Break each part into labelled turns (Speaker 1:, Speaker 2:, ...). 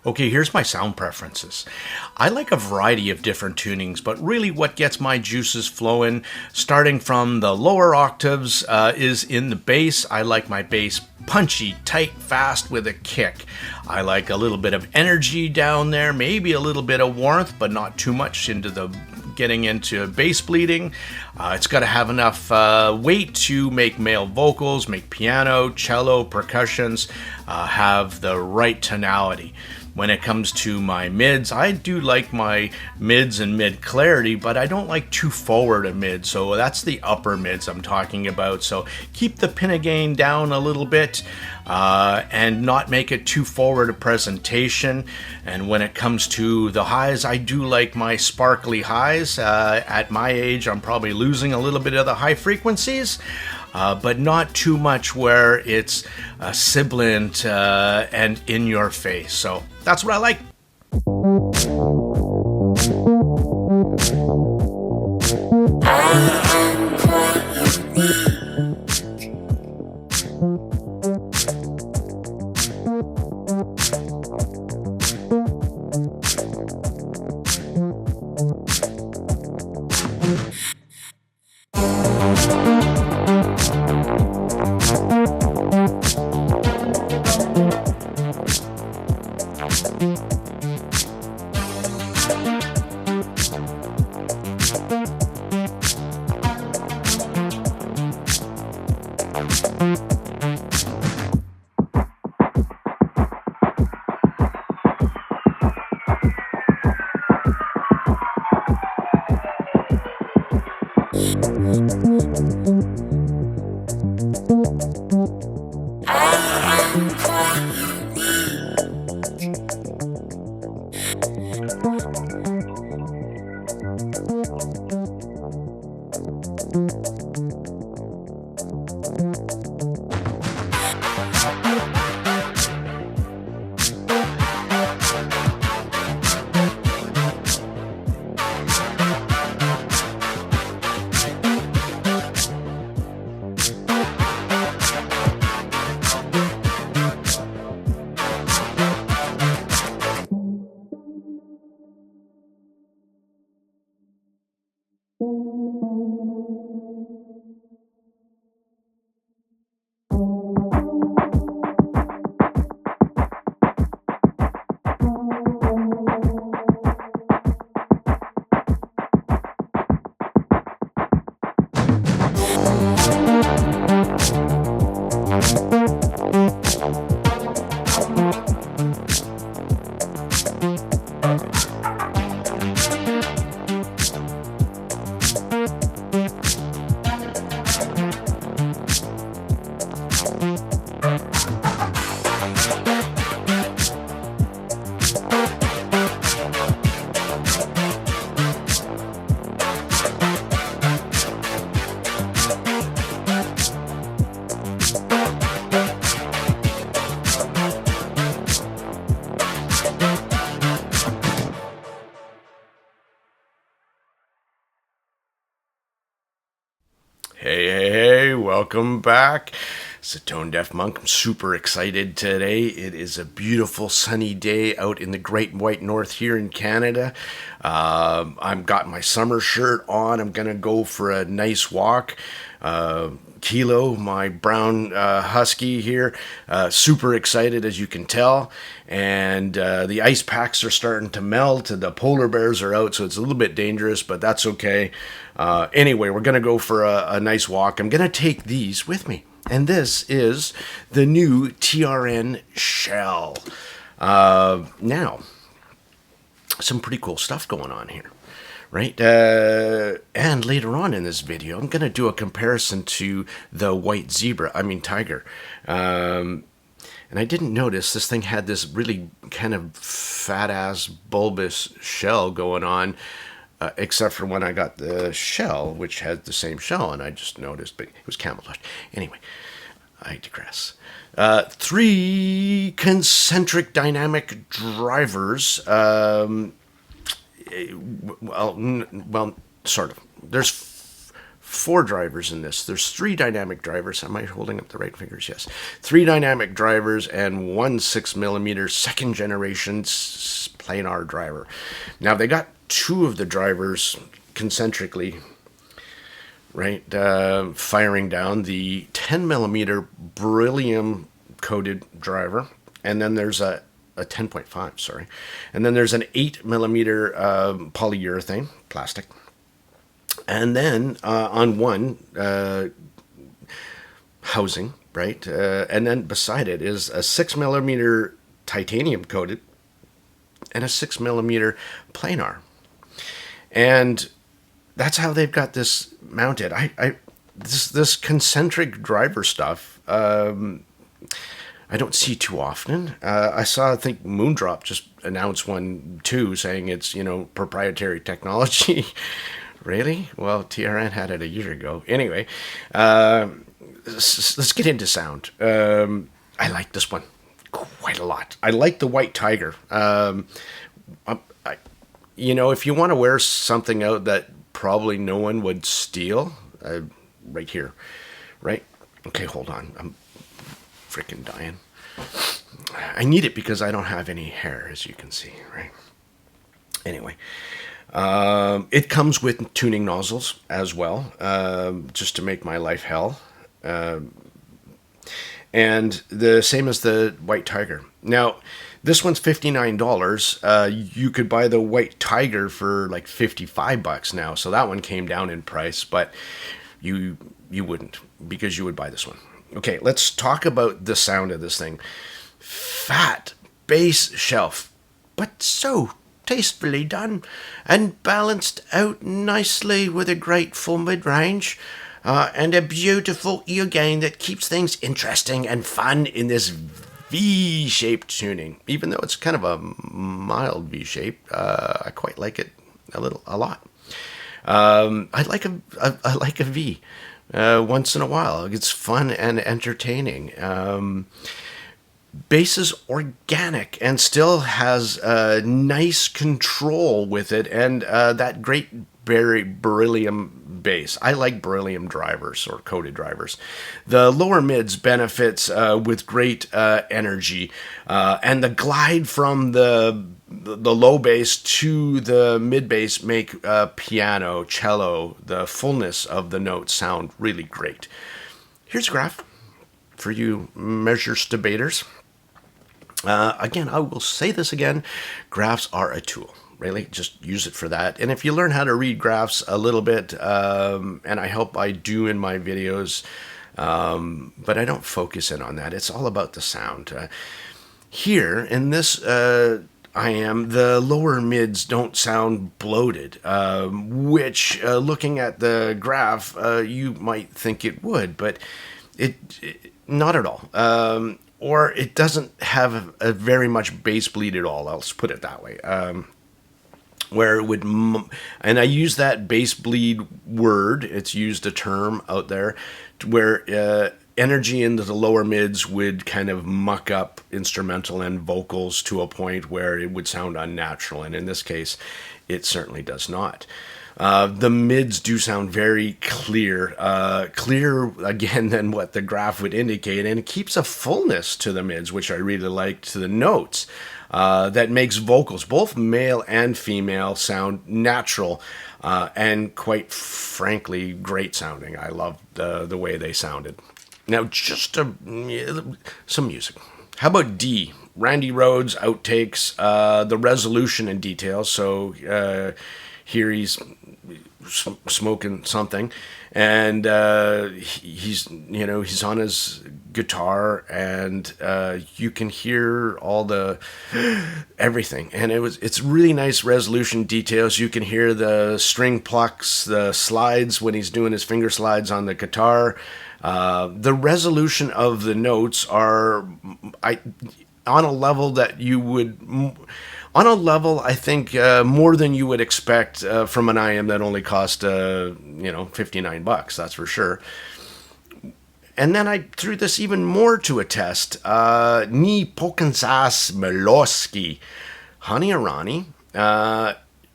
Speaker 1: Okay, here's my sound preferences. I like a variety of different tunings, but really what gets my juices flowing, starting from the lower octaves, is in the bass. I like my bass punchy, tight, fast with a kick. I like a little bit of energy down there, maybe a little bit of warmth, but not too much into the getting into bass bleeding. It's got to have enough weight to make male vocals, make piano, cello, percussions, have the right tonality. When it comes to my mids, I do like my mids and mid clarity, but I don't like too forward a mid, so that's the upper mids I'm talking about. So keep the pinna gain down a little bit and not make it too forward a presentation. And when it comes to the highs, I do like my sparkly highs. At my age, I'm probably losing a little bit of the high frequencies. But not too much where it's sibilant and in your face. So that's what I like. Hey, welcome back. It's a Tone Deaf Monk. I'm super excited today. It is a beautiful sunny day out in the Great White North here in Canada. I've got my summer shirt on. I'm going to go for a nice walk. Kilo, my brown husky here, super excited as you can tell, and the ice packs are starting to melt, the polar bears are out, so it's a little bit dangerous, but that's okay. Anyway, we're gonna go for a nice walk. I'm gonna take these with me, and this is the new TRN SHELL. Now, some pretty cool stuff going on here. Right, and later on in this video, I'm going to do a comparison to the white tiger. And I didn't notice this thing had this really kind of fat-ass bulbous shell going on, except for when I got the shell, which had the same shell, and I just noticed, but it was camouflaged. Anyway, I digress. 3 concentric dynamic drivers. Well, sort of. There's 4 drivers in this. There's 3 dynamic drivers. Am I holding up the right fingers? Yes. 3 dynamic drivers and 1 6mm second generation planar driver. Now they got 2 of the drivers concentrically, right, firing down the 10mm beryllium coated driver, and then there's a 10.5, sorry, and then there's an 8mm polyurethane plastic, and then on one housing, right, and then beside it is a 6mm titanium coated and a 6mm planar, and that's how they've got this mounted. This concentric driver stuff, I don't see too often. I saw, I think Moondrop just announced one too, saying it's, proprietary technology. Really? Well, TRN had it a year ago. Anyway, let's get into sound. I like this one quite a lot. I like the White Tiger. If you want to wear something out that probably no one would steal, right here, right? Okay, hold on. I'm freaking dying. I need it because I don't have any hair, as you can see, right? Anyway, it comes with tuning nozzles as well, just to make my life hell. And the same as the White Tiger. Now, this one's $59. You could buy the White Tiger for like $55 now, so that one came down in price, but you wouldn't, because you would buy this one. Okay, let's talk about the sound of this thing. Fat bass shelf, but so tastefully done and balanced out nicely with a grateful mid-range and a beautiful ear gain that keeps things interesting and fun in this V-shaped tuning. Even though it's kind of a mild V-shape, I quite like it a lot. I like a V. Once in a while. It's fun and entertaining. Bass is organic and still has nice control with it, and that great beryllium bass. I like beryllium drivers or coated drivers. The lower mids benefits with great energy, and the glide from the low bass to the mid bass make piano, cello, the fullness of the notes sound really great. Here's a graph for you MEASURESTABUATORS. Again, I will say this again, graphs are a tool. Really, just use it for that. And if you learn how to read graphs a little bit, and I hope I do in my videos, but I don't focus in on that. It's all about the sound. Here, in this the lower mids don't sound bloated, which, looking at the graph, you might think it would, but it not at all. Or it doesn't have a very much bass bleed at all. Let's put it that way. Where it would, and I use that bass bleed word, it's used a term out there, where energy into the lower mids would kind of muck up instrumental and vocals to a point where it would sound unnatural, and in this case, it certainly does not. The mids do sound very clear, clearer again than what the graph would indicate, and it keeps a fullness to the mids, which I really like, to the notes. That makes vocals, both male and female, sound natural and quite frankly great sounding. I love the way they sounded. Now, just some music. How about D? Randy Rhoads outtakes, the resolution and detail. So here he's smoking something, and he's on his guitar, and you can hear all the everything, and it's really nice resolution details. You can hear the string plucks, the slides when he's doing his finger slides on the guitar. The resolution of the notes are on a level that you would, on a level I think more than you would expect from an IM that only cost $59. That's for sure. And then I threw this even more to a test. Ni Pokansas Meloski, Hani Arani.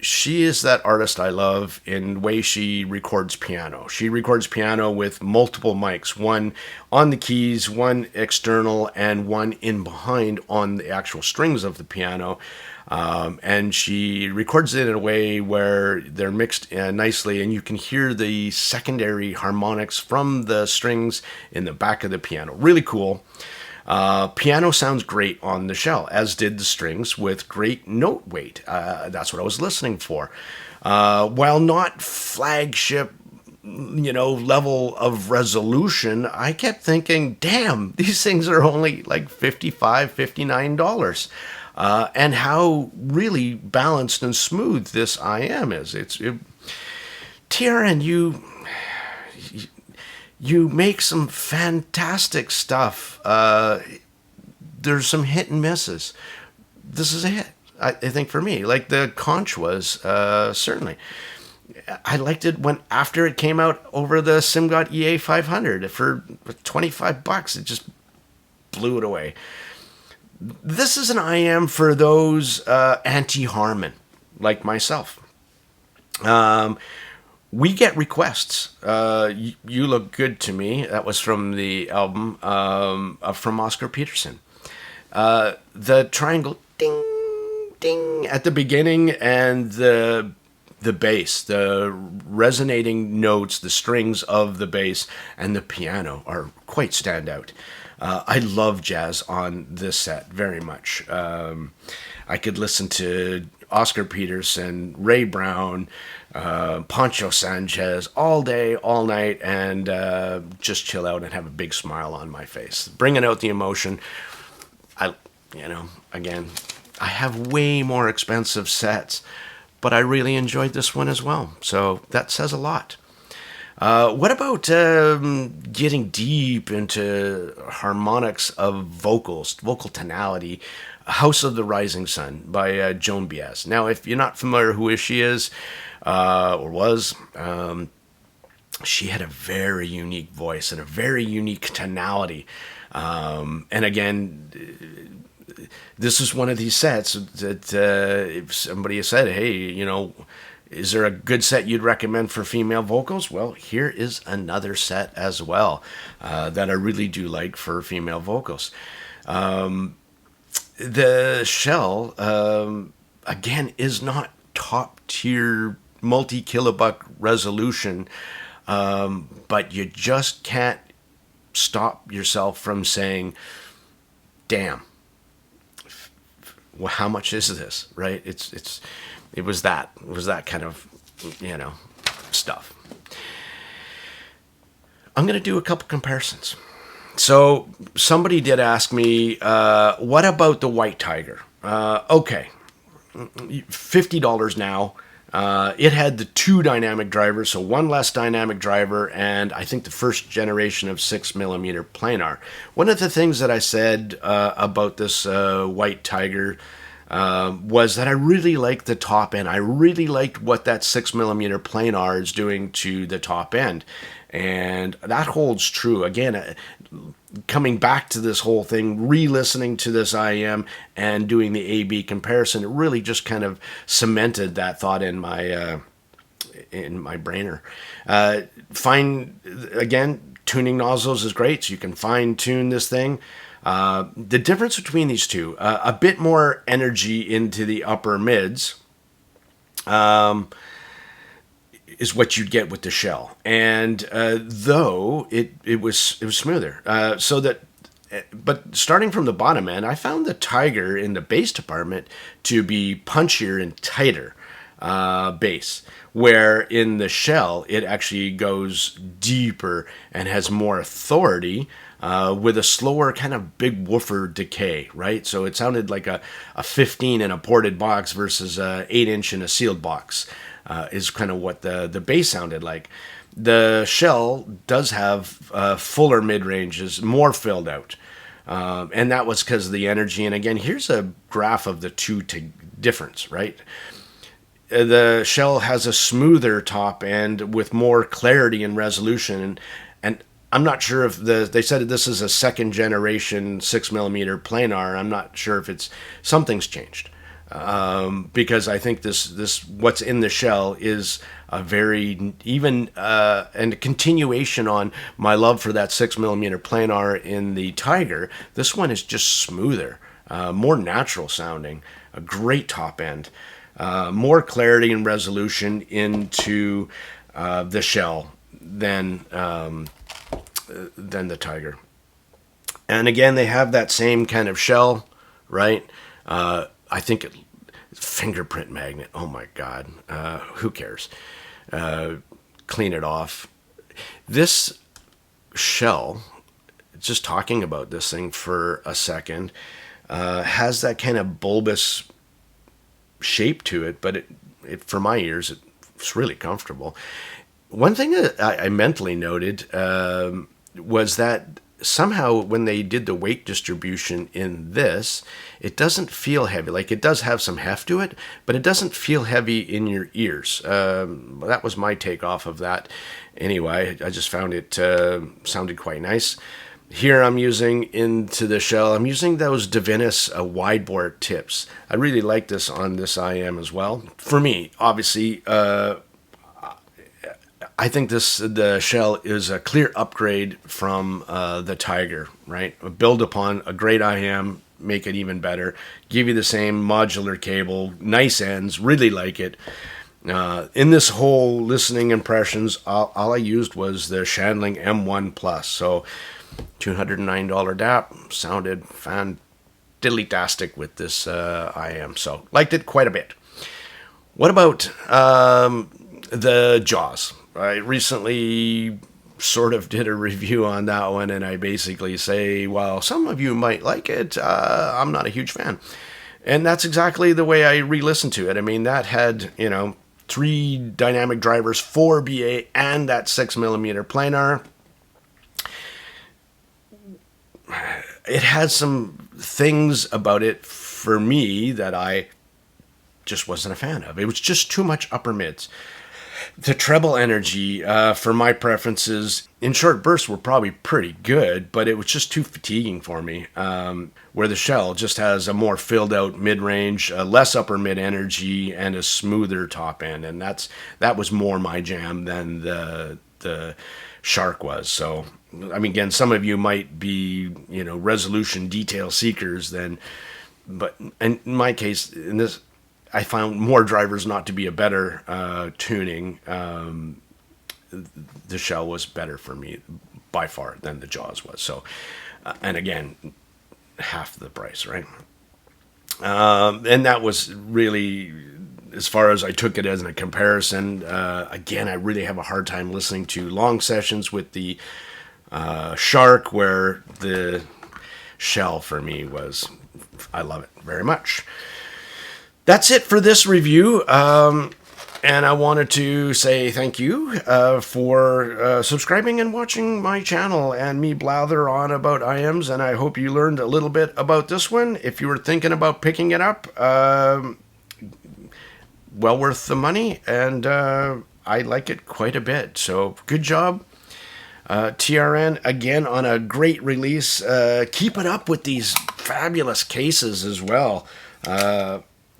Speaker 1: she is that artist I love in the way she records piano. She records piano with multiple mics, one on the keys, one external, and one in behind on the actual strings of the piano. And she records it in a way where they're mixed nicely, and you can hear the secondary harmonics from the strings in the back of the piano. Really cool. Piano sounds great on the shell, as did the strings with great note weight. That's what I was listening for. While not flagship, level of resolution, I kept thinking, damn, these things are only like $55, $59. And how really balanced and smooth this IM is. TRN, you make some fantastic stuff. There's some hit and misses. This is a hit, I think, for me. Like the conch was, certainly. I liked it when after it came out over the Simgot EA 500 for $25. It just blew it away. This is an IM for those anti-Harman, like myself. We get requests. You Look Good to Me. That was from the album from Oscar Peterson. The triangle ding, ding at the beginning, and the bass, the resonating notes, the strings of the bass and the piano are quite standout. I love jazz on this set very much. I could listen to Oscar Peterson, Ray Brown, Pancho Sanchez all day, all night, and just chill out and have a big smile on my face. Bringing out the emotion. Again, I have way more expensive sets, but I really enjoyed this one as well. So that says a lot. What about getting deep into harmonics of vocals, vocal tonality? House of the Rising Sun by Joan Baez. Now, if you're not familiar who she is or was, she had a very unique voice and a very unique tonality. And again, this is one of these sets that if somebody said, hey, is there a good set you'd recommend for female vocals? Well, here is another set as well that I really do like for female vocals. The shell, again, is not top tier multi-kilobuck resolution, but you just can't stop yourself from saying, damn, well, how much is this, right? It was that kind of, stuff. I'm going to do a couple comparisons. So somebody did ask me, what about the White Tiger? Okay, $50 now. It had the 2 dynamic drivers, so one less dynamic driver, and I think the first generation of 6mm planar. One of the things that I said about this White Tiger was that I really liked the top end. I really liked what that 6mm planar is doing to the top end. And that holds true. Again, coming back to this whole thing, re-listening to this IM and doing the A-B comparison, it really just kind of cemented that thought in my brainer. Again, tuning nozzles is great, so you can fine-tune this thing. The difference between these two, a bit more energy into the upper mids, is what you'd get with the shell, and though it was smoother. But starting from the bottom end, I found the Tiger in the bass department to be punchier and tighter bass, where in the shell it actually goes deeper and has more authority. With a slower kind of big woofer decay, right? So it sounded like a 15 in a ported box versus a 8-inch in a sealed box, is kind of what the bass sounded like. The shell does have fuller mid-ranges, more filled out. And that was because of the energy. And again, here's a graph of the two difference, right? The shell has a smoother top end with more clarity and resolution. And I'm not sure if they said this is a second generation 6mm planar. I'm not sure if something's changed. because I think this what's in the shell is a very even and a continuation on my love for that 6mm planar in the Tiger. This one is just smoother, more natural sounding, a great top end, more clarity and resolution into the shell than the Tiger. And again, they have that same kind of shell, right? I think fingerprint magnet. Oh my God. Who cares? Clean it off. This shell, just talking about this thing for a second, has that kind of bulbous shape to it, but it for my ears, it's really comfortable. One thing that I mentally noted was that somehow when they did the weight distribution in this, it doesn't feel heavy. Like, it does have some heft to it, but it doesn't feel heavy in your ears. That was my take off of that. Anyway, I just found it sounded quite nice. Here I'm using into the shell, I'm using those Divinus wide bore tips. I really like this on this IM as well. For me, obviously, I think the shell is a clear upgrade from the Tiger, right? Build upon a great IM, make it even better, give you the same modular cable, nice ends, really like it. In this whole listening impressions, all I used was the Shandling M1 Plus, so $209 DAP, sounded fan-diddly-tastic with this IM, so liked it quite a bit. What about the Jaws? I recently sort of did a review on that one, and I basically say, well, some of you might like it. I'm not a huge fan. And that's exactly the way I re-listened to it. I mean, that had, 3 dynamic drivers, 4 BA, and that 6mm planar. It had some things about it for me that I just wasn't a fan of. It was just too much upper mids. The treble energy, for my preferences, in short bursts were probably pretty good, but it was just too fatiguing for me. Where the shell just has a more filled out mid-range, less upper mid energy, and a smoother top end, and that was more my jam than the Shark was. So, I mean, again, some of you might be, resolution detail seekers but in my case, in this, I found more drivers not to be a better tuning. The shell was better for me by far than the Jaws was. So, and again, half the price, right? And that was really, as far as I took it as a comparison. Again, I really have a hard time listening to long sessions with the Shark, where the shell for me was, I love it very much. That's it for this review, and I wanted to say thank you for subscribing and watching my channel and me blather on about IMs, and I hope you learned a little bit about this one. If you were thinking about picking it up, well worth the money, and I like it quite a bit, so good job. TRN, again, on a great release. Keep it up with these fabulous cases as well.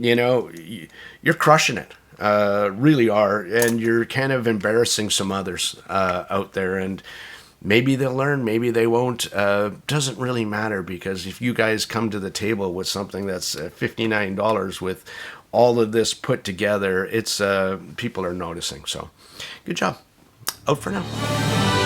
Speaker 1: You're crushing it, really are, and you're kind of embarrassing some others out there, and maybe they'll learn, maybe they won't. Doesn't really matter, because if you guys come to the table with something that's $59 with all of this put together, it's people are noticing. So good job. Out for now.